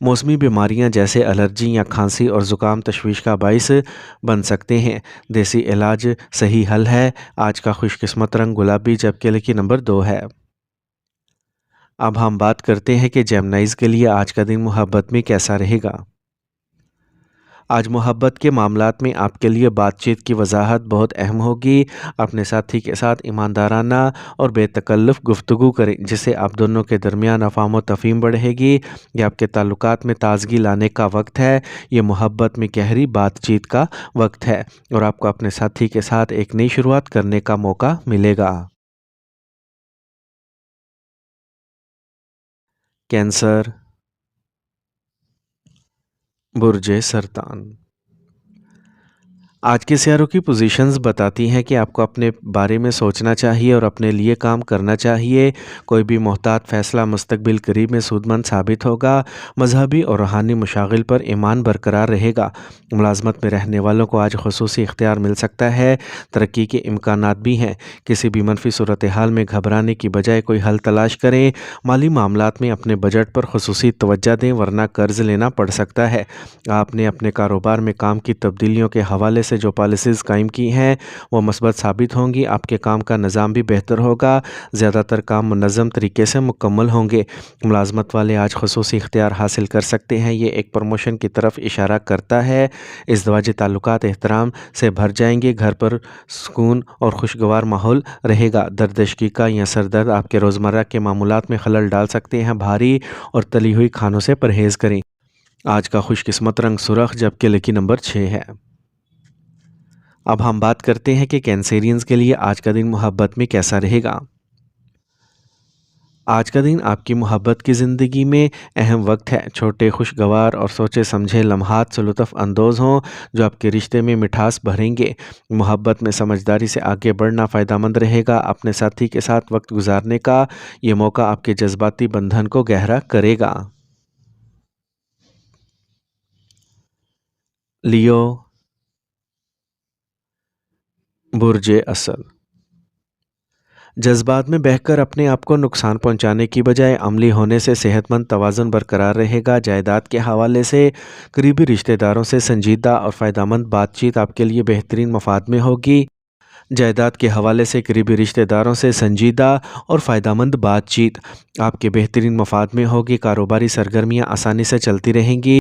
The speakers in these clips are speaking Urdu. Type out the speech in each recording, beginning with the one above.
موسمی بیماریاں جیسے الرجی یا کھانسی اور زکام تشویش کا باعث بن سکتے ہیں۔ دیسی علاج صحیح حل ہے۔ آج کا خوش قسمت رنگ گلابی جبکہ لکی نمبر 2 ہے۔ اب ہم بات کرتے ہیں کہ جیمنائز کے لیے آج کا دن محبت میں کیسا رہے گا۔ آج محبت کے معاملات میں آپ کے لیے بات چیت کی وضاحت بہت اہم ہوگی۔ اپنے ساتھی کے ساتھ ایماندارانہ اور بے تکلف گفتگو کریں جس سے آپ دونوں کے درمیان افہام و تفہیم بڑھے گی۔ یہ آپ کے تعلقات میں تازگی لانے کا وقت ہے۔ یہ محبت میں گہری بات چیت کا وقت ہے اور آپ کو اپنے ساتھی کے ساتھ ایک نئی شروعات کرنے کا موقع ملے گا۔ کینسر، برج سرطان۔ آج کے سیاروں کی پوزیشنز بتاتی ہیں کہ آپ کو اپنے بارے میں سوچنا چاہیے اور اپنے لیے کام کرنا چاہیے۔ کوئی بھی محتاط فیصلہ مستقبل قریب میں سود مند ثابت ہوگا۔ مذہبی اور روحانی مشاغل پر ایمان برقرار رہے گا۔ ملازمت میں رہنے والوں کو آج خصوصی اختیار مل سکتا ہے۔ ترقی کے امکانات بھی ہیں۔ کسی بھی منفی صورتحال میں گھبرانے کی بجائے کوئی حل تلاش کریں۔ مالی معاملات میں اپنے بجٹ پر خصوصی توجہ دیں ورنہ قرض لینا پڑ سکتا ہے۔ آپ نے اپنے کاروبار میں کام کی تبدیلیوں کے حوالے سے جو پالیسیز قائم کی ہیں وہ مثبت ثابت ہوں گی۔ آپ کے کام کا نظام بھی بہتر ہوگا۔ زیادہ تر کام منظم طریقے سے مکمل ہوں گے۔ ملازمت والے آج خصوصی اختیار حاصل کر سکتے ہیں۔ یہ ایک پروموشن کی طرف اشارہ کرتا ہے۔ ازدواجی تعلقات احترام سے بھر جائیں گے۔ گھر پر سکون اور خوشگوار ماحول رہے گا۔ دردشکی کا یا سر درد آپ کے روزمرہ کے معمولات میں خلل ڈال سکتے ہیں۔ بھاری اور تلی ہوئی کھانوں سے پرہیز کریں۔ آج کا خوش قسمت رنگ سرخ جبکہ لکی نمبر 6 ہے۔ اب ہم بات کرتے ہیں کہ کینسیرینز کے لیے آج کا دن محبت میں کیسا رہے گا۔ آج کا دن آپ کی محبت کی زندگی میں اہم وقت ہے۔ چھوٹے خوشگوار اور سوچے سمجھے لمحات سے لطف اندوز ہوں جو آپ کے رشتے میں مٹھاس بھریں گے۔ محبت میں سمجھداری سے آگے بڑھنا فائدہ مند رہے گا۔ اپنے ساتھی کے ساتھ وقت گزارنے کا یہ موقع آپ کے جذباتی بندھن کو گہرا کرے گا۔ لیو، برج اسد۔ جذبات میں بہہ کر اپنے آپ کو نقصان پہنچانے کی بجائے عملی ہونے سے صحت مند توازن برقرار رہے گا۔ جائیداد کے حوالے سے قریبی رشتہ داروں سے سنجیدہ اور فائدہ مند بات چیت آپ کے لیے بہترین مفاد میں ہوگی۔ جائیداد کے حوالے سے قریبی رشتہ داروں سے سنجیدہ اور فائدہ مند بات چیت آپ کے بہترین مفاد میں ہوگی۔ کاروباری سرگرمیاں آسانی سے چلتی رہیں گی۔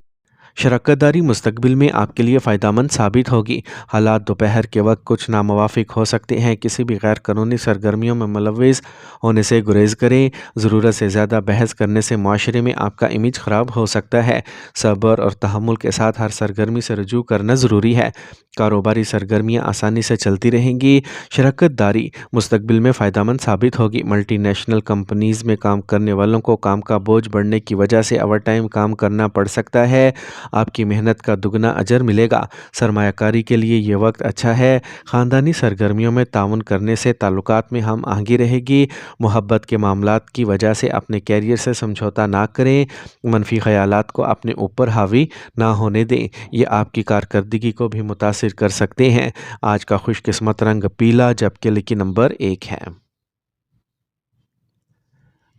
شراکت داری مستقبل میں آپ کے لیے فائدہ مند ثابت ہوگی۔ حالات دوپہر کے وقت کچھ ناموافق ہو سکتے ہیں۔ کسی بھی غیر قانونی سرگرمیوں میں ملوث ہونے سے گریز کریں۔ ضرورت سے زیادہ بحث کرنے سے معاشرے میں آپ کا امیج خراب ہو سکتا ہے۔ صبر اور تحمل کے ساتھ ہر سرگرمی سے رجوع کرنا ضروری ہے۔ کاروباری سرگرمیاں آسانی سے چلتی رہیں گی۔ شراکت داری مستقبل میں فائدہ مند ثابت ہوگی۔ ملٹی نیشنل کمپنیز میں کام کرنے والوں کو کام کا بوجھ بڑھنے کی وجہ سے اوور ٹائم کام کرنا پڑ سکتا ہے۔ آپ کی محنت کا دگنا اجر ملے گا۔ سرمایہ کاری کے لیے یہ وقت اچھا ہے۔ خاندانی سرگرمیوں میں تعاون کرنے سے تعلقات میں ہم آہنگی رہے گی۔ محبت کے معاملات کی وجہ سے اپنے کیریئر سے سمجھوتہ نہ کریں۔ منفی خیالات کو اپنے اوپر حاوی نہ ہونے دیں۔ یہ آپ کی کارکردگی کو بھی متاثر کر سکتے ہیں۔ آج کا خوش قسمت رنگ پیلا جبکہ لکی نمبر 1 ہے۔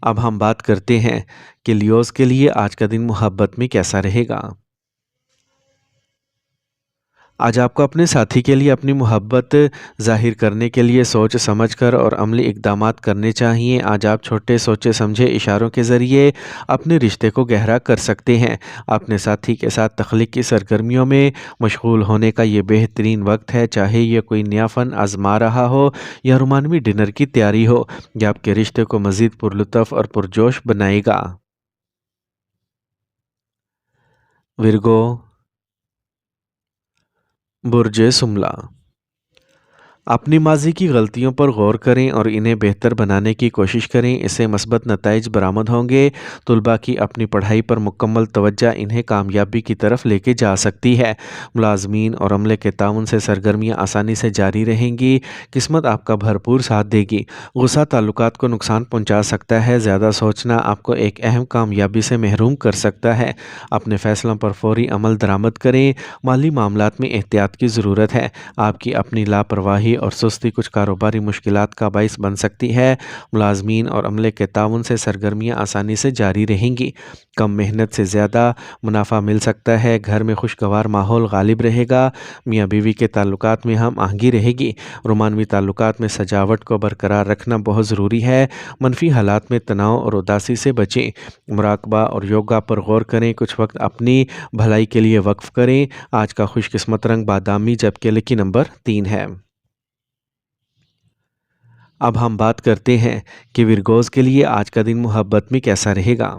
اب ہم بات کرتے ہیں کہ لیوز کے لیے آج کا دن محبت میں کیسا رہے گا۔ آج آپ کو اپنے ساتھی کے لیے اپنی محبت ظاہر کرنے کے لیے سوچ سمجھ کر اور عملی اقدامات کرنے چاہیے۔ آج آپ چھوٹے سوچے سمجھے اشاروں کے ذریعے اپنے رشتے کو گہرا کر سکتے ہیں۔ اپنے ساتھی کے ساتھ تخلیقی سرگرمیوں میں مشغول ہونے کا یہ بہترین وقت ہے، چاہے یہ کوئی نیا فن آزما رہا ہو یا رومانوی ڈنر کی تیاری ہو۔ یہ آپ کے رشتے کو مزید پرلطف اور پرجوش بنائے گا۔ ورگو، برج سملہ۔ اپنی ماضی کی غلطیوں پر غور کریں اور انہیں بہتر بنانے کی کوشش کریں۔ اس سے مثبت نتائج برآمد ہوں گے۔ طلباء کی اپنی پڑھائی پر مکمل توجہ انہیں کامیابی کی طرف لے کے جا سکتی ہے۔ ملازمین اور عملے کے تعاون سے سرگرمیاں آسانی سے جاری رہیں گی۔ قسمت آپ کا بھرپور ساتھ دے گی۔ غصہ تعلقات کو نقصان پہنچا سکتا ہے۔ زیادہ سوچنا آپ کو ایک اہم کامیابی سے محروم کر سکتا ہے۔ اپنے فیصلوں پر فوری عمل درآمد کریں۔ مالی معاملات میں احتیاط کی ضرورت ہے۔ آپ کی اپنی لاپرواہی اور سستی کچھ کاروباری مشکلات کا باعث بن سکتی ہے۔ ملازمین اور عملے کے تعاون سے سرگرمیاں آسانی سے جاری رہیں گی۔ کم محنت سے زیادہ منافع مل سکتا ہے۔ گھر میں خوشگوار ماحول غالب رہے گا۔ میاں بیوی کے تعلقات میں ہم آہنگی رہے گی۔ رومانوی تعلقات میں سجاوٹ کو برقرار رکھنا بہت ضروری ہے۔ منفی حالات میں تناؤ اور اداسی سے بچیں۔ مراقبہ اور یوگا پر غور کریں۔ کچھ وقت اپنی بھلائی کے لیے وقف کریں۔ آج کا خوش قسمت رنگ بادامی جبکہ لکی نمبر 3 ہے۔ اب ہم بات کرتے ہیں کہ ورگوز کے لیے آج کا دن محبت میں کیسا رہے گا۔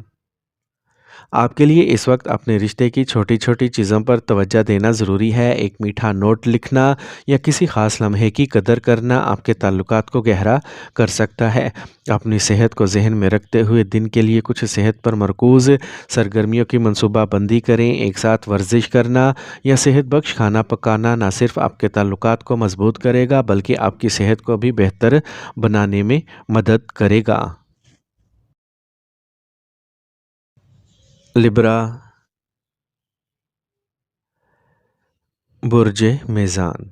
آپ کے لیے اس وقت اپنے رشتے کی چھوٹی چھوٹی چیزوں پر توجہ دینا ضروری ہے۔ ایک میٹھا نوٹ لکھنا یا کسی خاص لمحے کی قدر کرنا آپ کے تعلقات کو گہرا کر سکتا ہے۔ اپنی صحت کو ذہن میں رکھتے ہوئے دن کے لیے کچھ صحت پر مرکوز سرگرمیوں کی منصوبہ بندی کریں۔ ایک ساتھ ورزش کرنا یا صحت بخش کھانا پکانا نہ صرف آپ کے تعلقات کو مضبوط کرے گا بلکہ آپ کی صحت کو بھی بہتر بنانے میں مدد کرے گا۔ لبرا، برج میزان۔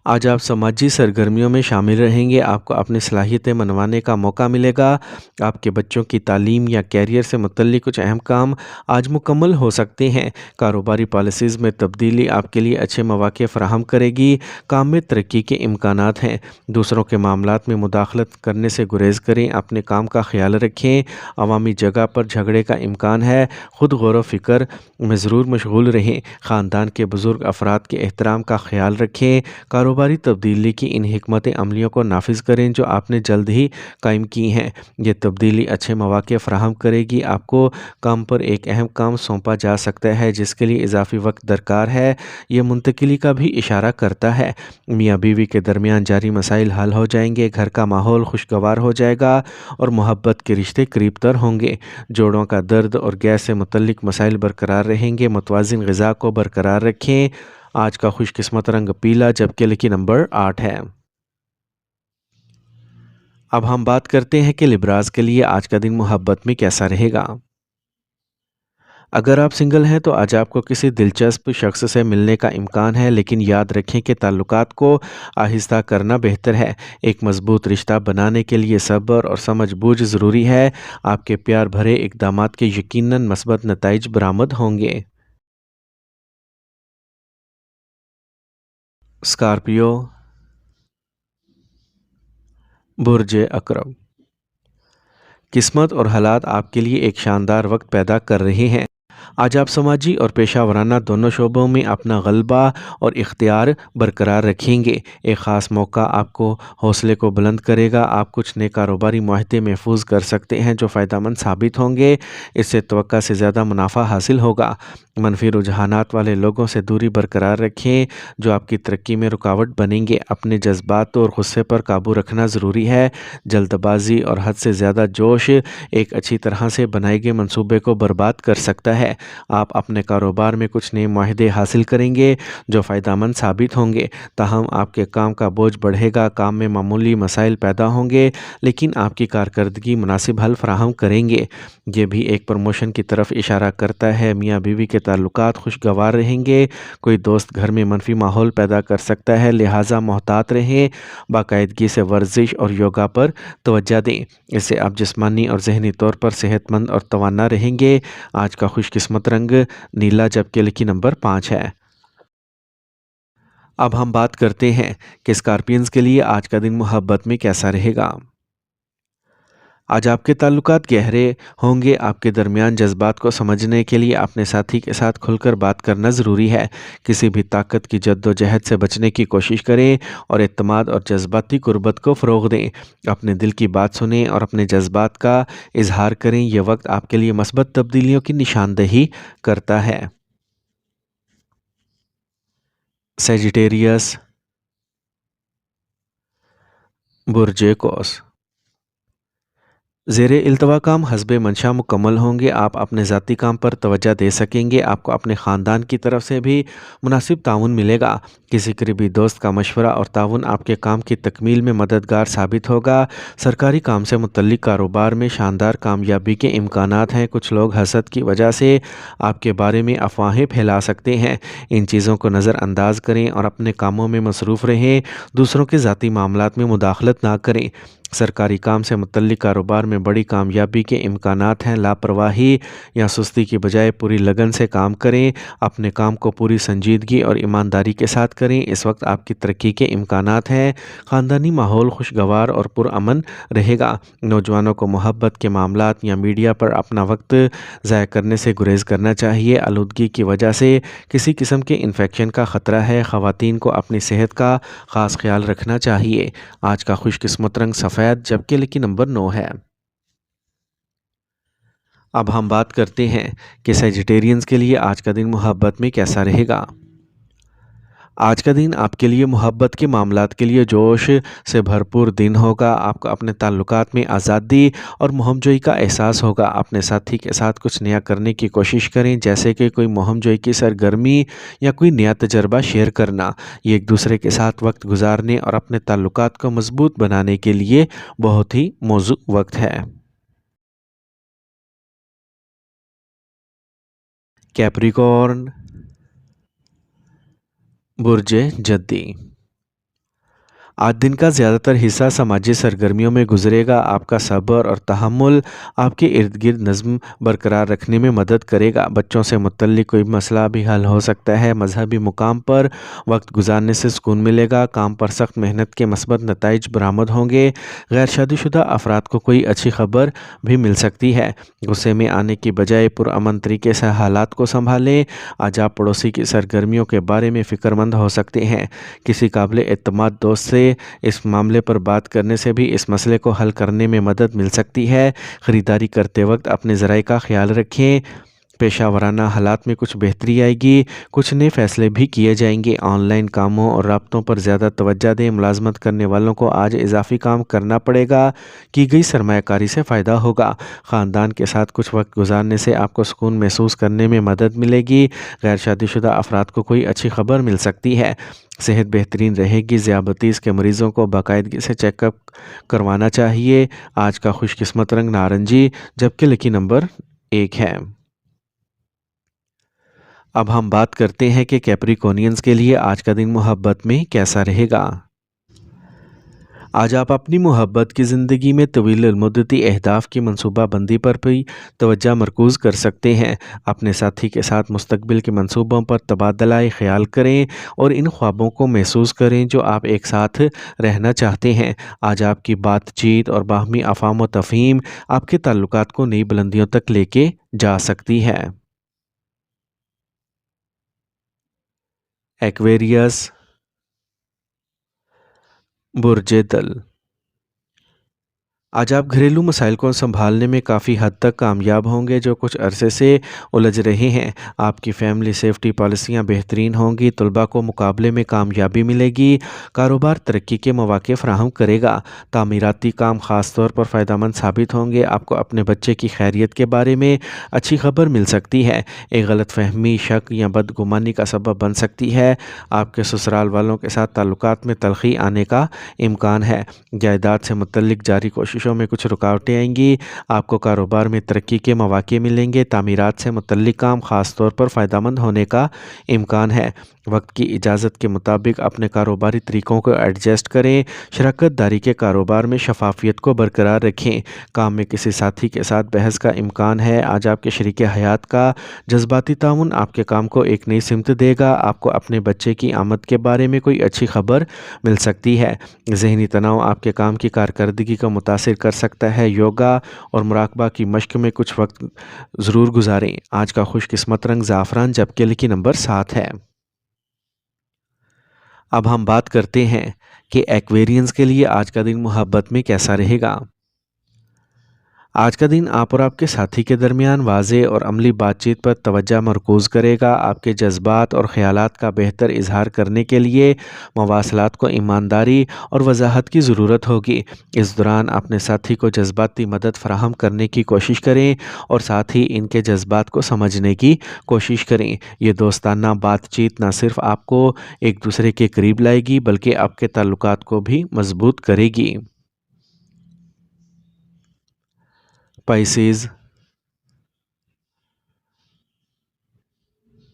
آج آپ سماجی سرگرمیوں میں شامل رہیں گے۔ آپ کو اپنی صلاحیتیں منوانے کا موقع ملے گا۔ آپ کے بچوں کی تعلیم یا کیریئر سے متعلق کچھ اہم کام آج مکمل ہو سکتے ہیں۔ کاروباری پالیسیز میں تبدیلی آپ کے لیے اچھے مواقع فراہم کرے گی۔ کام میں ترقی کے امکانات ہیں۔ دوسروں کے معاملات میں مداخلت کرنے سے گریز کریں۔ اپنے کام کا خیال رکھیں۔ عوامی جگہ پر جھگڑے کا امکان ہے۔ خود غور و فکر میں ضرور مشغول رہیں۔ خاندان کے بزرگ افراد کے احترام کا خیال رکھیں۔ کاروباری تبدیلی کی ان حکمت عملیوں کو نافذ کریں جو آپ نے جلد ہی قائم کی ہیں۔ یہ تبدیلی اچھے مواقع فراہم کرے گی۔ آپ کو کام پر ایک اہم کام سونپا جا سکتا ہے جس کے لیے اضافی وقت درکار ہے۔ یہ منتقلی کا بھی اشارہ کرتا ہے۔ میاں بیوی کے درمیان جاری مسائل حل ہو جائیں گے۔ گھر کا ماحول خوشگوار ہو جائے گا اور محبت کے رشتے قریب تر ہوں گے۔ جوڑوں کا درد اور گیس سے متعلق مسائل برقرار رہیں گے۔ متوازن غذا کو برقرار رکھیں۔ آج کا خوش قسمت رنگ پیلا جبکہ لکی نمبر 8 ہے۔ اب ہم بات کرتے ہیں کہ لبراز کے لیے آج کا دن محبت میں کیسا رہے گا۔ اگر آپ سنگل ہیں تو آج آپ کو کسی دلچسپ شخص سے ملنے کا امکان ہے لیکن یاد رکھیں کہ تعلقات کو آہستہ کرنا بہتر ہے۔ ایک مضبوط رشتہ بنانے کے لیے صبر اور سمجھ بوجھ ضروری ہے۔ آپ کے پیار بھرے اقدامات کے یقیناً مثبت نتائج برآمد ہوں گے۔ اسکارپیو، برج عقرب۔ قسمت اور حالات آپ کے لیے ایک شاندار وقت پیدا کر رہے ہیں۔ آج آپ سماجی اور پیشہ ورانہ دونوں شعبوں میں اپنا غلبہ اور اختیار برقرار رکھیں گے۔ ایک خاص موقع آپ کو حوصلے کو بلند کرے گا۔ آپ کچھ نئے کاروباری معاہدے محفوظ کر سکتے ہیں جو فائدہ مند ثابت ہوں گے۔ اس سے توقع سے زیادہ منافع حاصل ہوگا۔ منفی رجحانات والے لوگوں سے دوری برقرار رکھیں جو آپ کی ترقی میں رکاوٹ بنیں گے۔ اپنے جذبات اور غصے پر قابو رکھنا ضروری ہے۔ جلد بازی اور حد سے زیادہ جوش ایک اچھی طرح سے بنائے گئے منصوبے کو برباد کر سکتا ہے۔ آپ اپنے کاروبار میں کچھ نئے معاہدے حاصل کریں گے جو فائدہ مند ثابت ہوں گے۔ تاہم آپ کے کام کا بوجھ بڑھے گا۔ کام میں معمولی مسائل پیدا ہوں گے لیکن آپ کی کارکردگی مناسب حل فراہم کریں گے۔ یہ بھی ایک پروموشن کی طرف اشارہ کرتا ہے۔ میاں بیوی کے تعلقات خوشگوار رہیں گے۔ کوئی دوست گھر میں منفی ماحول پیدا کر سکتا ہے لہٰذا محتاط رہیں۔ باقاعدگی سے ورزش اور یوگا پر توجہ دیں۔ اس سے آپ جسمانی اور ذہنی طور پر صحت مند اور توانا رہیں گے۔ آج کا خوش قسمت رنگ نیلا جبکہ لکی نمبر 5 ہے۔ اب ہم بات کرتے ہیں کہ اسکارپینز کے لیے آج کا دن محبت میں کیسا رہے گا۔ آج آپ کے تعلقات گہرے ہوں گے۔ آپ کے درمیان جذبات کو سمجھنے کے لیے اپنے ساتھی کے ساتھ کھل کر بات کرنا ضروری ہے۔ کسی بھی طاقت کی جد و جہد سے بچنے کی کوشش کریں اور اعتماد اور جذباتی قربت کو فروغ دیں۔ اپنے دل کی بات سنیں اور اپنے جذبات کا اظہار کریں۔ یہ وقت آپ کے لیے مثبت تبدیلیوں کی نشاندہی کرتا ہے۔ سیجیٹیریس، برج قوس۔ زیر التوا کام حسب منشا مکمل ہوں گے، آپ اپنے ذاتی کام پر توجہ دے سکیں گے، آپ کو اپنے خاندان کی طرف سے بھی مناسب تعاون ملے گا۔ کسی قریبی دوست کا مشورہ اور تعاون آپ کے کام کی تکمیل میں مددگار ثابت ہوگا۔ سرکاری کام سے متعلق کاروبار میں شاندار کامیابی کے امکانات ہیں۔ کچھ لوگ حسد کی وجہ سے آپ کے بارے میں افواہیں پھیلا سکتے ہیں، ان چیزوں کو نظر انداز کریں اور اپنے کاموں میں مصروف رہیں، دوسروں کے ذاتی معاملات میں مداخلت نہ کریں۔ سرکاری کام سے متعلق کاروبار میں بڑی کامیابی کے امکانات ہیں۔ لاپرواہی یا سستی کی بجائے پوری لگن سے کام کریں، اپنے کام کو پوری سنجیدگی اور ایمانداری کے ساتھ کریں، اس وقت آپ کی ترقی کے امکانات ہیں۔ خاندانی ماحول خوشگوار اور پرامن رہے گا۔ نوجوانوں کو محبت کے معاملات یا میڈیا پر اپنا وقت ضائع کرنے سے گریز کرنا چاہیے۔ آلودگی کی وجہ سے کسی قسم کے انفیکشن کا خطرہ ہے۔ خواتین کو اپنی صحت کا خاص خیال رکھنا چاہیے۔ آج کا خوش قسمت رنگ سفید جبکہ لکی نمبر 9 ہے۔ اب ہم بات کرتے ہیں کہ سیجیٹیرینز کے لیے آج کا دن محبت میں کیسا رہے گا۔ آج کا دن آپ کے لیے محبت کے معاملات کے لیے جوش سے بھرپور دن ہوگا۔ آپ کو اپنے تعلقات میں آزادی اور مہم جوئی کا احساس ہوگا۔ اپنے ساتھی کے ساتھ کچھ نیا کرنے کی کوشش کریں، جیسے کہ کوئی مہم جوئی کی سرگرمی یا کوئی نیا تجربہ شیئر کرنا۔ یہ ایک دوسرے کے ساتھ وقت گزارنے اور اپنے تعلقات کو مضبوط بنانے کے لیے بہت ہی موزوں وقت ہے۔ کیپریکارن، برج جدی، آج دن کا زیادہ تر حصہ سماجی سرگرمیوں میں گزرے گا۔ آپ کا صبر اور تحمل آپ کے ارد گرد نظم برقرار رکھنے میں مدد کرے گا۔ بچوں سے متعلق کوئی مسئلہ بھی حل ہو سکتا ہے۔ مذہبی مقام پر وقت گزارنے سے سکون ملے گا۔ کام پر سخت محنت کے مثبت نتائج برآمد ہوں گے۔ غیر شادی شدہ افراد کو کوئی اچھی خبر بھی مل سکتی ہے۔ غصے میں آنے کی بجائے پرامن طریقے سے حالات کو سنبھالیں۔ آج آپ پڑوسی کی سرگرمیوں کے بارے میں فکر مند ہو سکتے ہیں۔ کسی قابل اعتماد دوست سے اس معاملے پر بات کرنے سے بھی اس مسئلے کو حل کرنے میں مدد مل سکتی ہے۔ خریداری کرتے وقت اپنے ذرائع کا خیال رکھیں۔ پیشہ ورانہ حالات میں کچھ بہتری آئے گی۔ کچھ نئے فیصلے بھی کیے جائیں گے۔ آن لائن کاموں اور رابطوں پر زیادہ توجہ دیں۔ ملازمت کرنے والوں کو آج اضافی کام کرنا پڑے گا۔ کی گئی سرمایہ کاری سے فائدہ ہوگا۔ خاندان کے ساتھ کچھ وقت گزارنے سے آپ کو سکون محسوس کرنے میں مدد ملے گی۔ غیر شادی شدہ افراد کو کوئی اچھی خبر مل سکتی ہے۔ صحت بہترین رہے گی۔ ذیابیطس کے مریضوں کو باقاعدگی سے چیک اپ کروانا چاہیے۔ آج کا خوش قسمت رنگ نارنجی جبکہ لکی نمبر 1 ہے۔ اب ہم بات کرتے ہیں کہ کیپریکونینز کے لیے آج کا دن محبت میں کیسا رہے گا۔ آج آپ اپنی محبت کی زندگی میں طویل المدتی اہداف کی منصوبہ بندی پر بھی توجہ مرکوز کر سکتے ہیں۔ اپنے ساتھی کے ساتھ مستقبل کے منصوبوں پر تبادلہ خیال کریں اور ان خوابوں کو محسوس کریں جو آپ ایک ساتھ رہنا چاہتے ہیں۔ آج آپ کی بات چیت اور باہمی افہام و تفہیم آپ کے تعلقات کو نئی بلندیوں تک لے کے جا سکتی ہے۔ ایکویریس، برج دل، آج آپ گھریلو مسائل کو سنبھالنے میں کافی حد تک کامیاب ہوں گے جو کچھ عرصے سے الجھ رہے ہیں۔ آپ کی فیملی سیفٹی پالیسیاں بہترین ہوں گی۔ طلباء کو مقابلے میں کامیابی ملے گی۔ کاروبار ترقی کے مواقع فراہم کرے گا۔ تعمیراتی کام خاص طور پر فائدہ مند ثابت ہوں گے۔ آپ کو اپنے بچے کی خیریت کے بارے میں اچھی خبر مل سکتی ہے۔ ایک غلط فہمی، شک یا بدگمانی کا سبب بن سکتی ہے۔ آپ کے سسرال والوں کے ساتھ تعلقات میں تلخی آنے کا امکان ہے۔ جائیداد سے متعلق جاری کوششوں میں کچھ رکاوٹیں آئیں گی۔ آپ کو کاروبار میں ترقی کے مواقع ملیں گے۔ تعمیرات سے متعلق کام خاص طور پر فائدہ مند ہونے کا امکان ہے۔ وقت کی اجازت کے مطابق اپنے کاروباری طریقوں کو ایڈجسٹ کریں۔ شراکت داری کے کاروبار میں شفافیت کو برقرار رکھیں۔ کام میں کسی ساتھی کے ساتھ بحث کا امکان ہے۔ آج آپ کے شریک حیات کا جذباتی تعاون آپ کے کام کو ایک نئی سمت دے گا۔ آپ کو اپنے بچے کی آمد کے بارے میں کوئی اچھی خبر مل سکتی ہے۔ ذہنی تناؤ آپ کے کام کی کارکردگی کو متاثر کر سکتا ہے۔ یوگا اور مراقبہ کی مشق میں کچھ وقت ضرور گزاریں۔ آج کا خوش قسمت رنگ زعفران جبکہ لکی نمبر 7 ہے۔ اب ہم بات کرتے ہیں کہ ایکویرینز کے لیے آج کا دن محبت میں کیسا رہے گا۔ آج کا دن آپ اور آپ کے ساتھی کے درمیان واضح اور عملی بات چیت پر توجہ مرکوز کرے گا۔ آپ کے جذبات اور خیالات کا بہتر اظہار کرنے کے لیے مواصلات کو ایمانداری اور وضاحت کی ضرورت ہوگی۔ اس دوران اپنے ساتھی کو جذباتی مدد فراہم کرنے کی کوشش کریں اور ساتھ ہی ان کے جذبات کو سمجھنے کی کوشش کریں۔ یہ دوستانہ بات چیت نہ صرف آپ کو ایک دوسرے کے قریب لائے گی بلکہ آپ کے تعلقات کو بھی مضبوط کرے گی۔ پائسیز،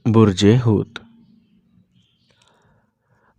برج حوت۔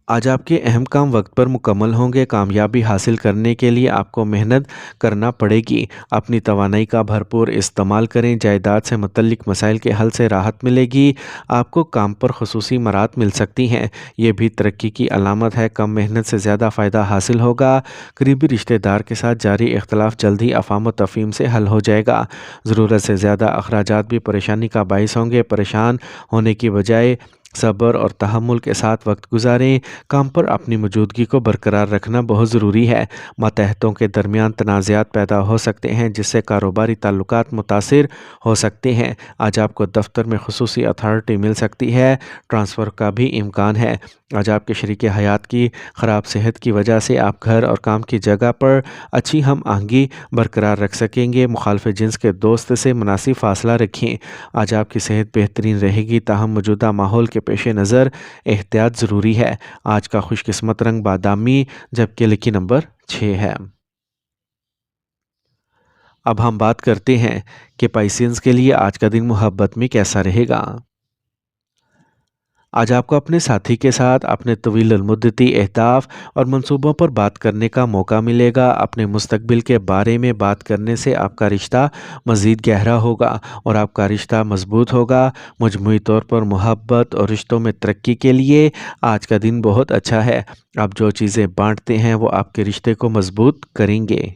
آج آپ کے اہم کام وقت پر مکمل ہوں گے۔ کامیابی حاصل کرنے کے لیے آپ کو محنت کرنا پڑے گی۔ اپنی توانائی کا بھرپور استعمال کریں۔ جائیداد سے متعلق مسائل کے حل سے راحت ملے گی۔ آپ کو کام پر خصوصی مہارت مل سکتی ہیں، یہ بھی ترقی کی علامت ہے۔ کم محنت سے زیادہ فائدہ حاصل ہوگا۔ قریبی رشتہ دار کے ساتھ جاری اختلاف جلد ہی افہام و تفہیم سے حل ہو جائے گا۔ ضرورت سے زیادہ اخراجات بھی پریشانی کا باعث ہوں گے۔ پریشان ہونے کی بجائے صبر اور تحمل کے ساتھ وقت گزاریں۔ کام پر اپنی موجودگی کو برقرار رکھنا بہت ضروری ہے۔ ماتحتوں کے درمیان تنازعات پیدا ہو سکتے ہیں جس سے کاروباری تعلقات متاثر ہو سکتے ہیں۔ آج آپ کو دفتر میں خصوصی اتھارٹی مل سکتی ہے۔ ٹرانسفر کا بھی امکان ہے۔ آج آپ کے شریک حیات کی خراب صحت کی وجہ سے آپ گھر اور کام کی جگہ پر اچھی ہم آہنگی برقرار رکھ سکیں گے۔ مخالف جنس کے دوست سے مناسب فاصلہ رکھیں۔ آج آپ کی صحت بہترین رہے گی تاہم موجودہ ماحول کے پیش نظر احتیاط ضروری ہے۔ آج کا خوش قسمت رنگ بادامی جبکہ لکی نمبر 6 ہے۔ اب ہم بات کرتے ہیں کہ پائسینز کے لیے آج کا دن محبت میں کیسا رہے گا۔ آج آپ کو اپنے ساتھی کے ساتھ اپنے طویل المدتی اہداف اور منصوبوں پر بات کرنے کا موقع ملے گا۔ اپنے مستقبل کے بارے میں بات کرنے سے آپ کا رشتہ مزید گہرا ہوگا اور آپ کا رشتہ مضبوط ہوگا۔ مجموعی طور پر محبت اور رشتوں میں ترقی کے لیے آج کا دن بہت اچھا ہے۔ آپ جو چیزیں بانٹتے ہیں وہ آپ کے رشتے کو مضبوط کریں گے۔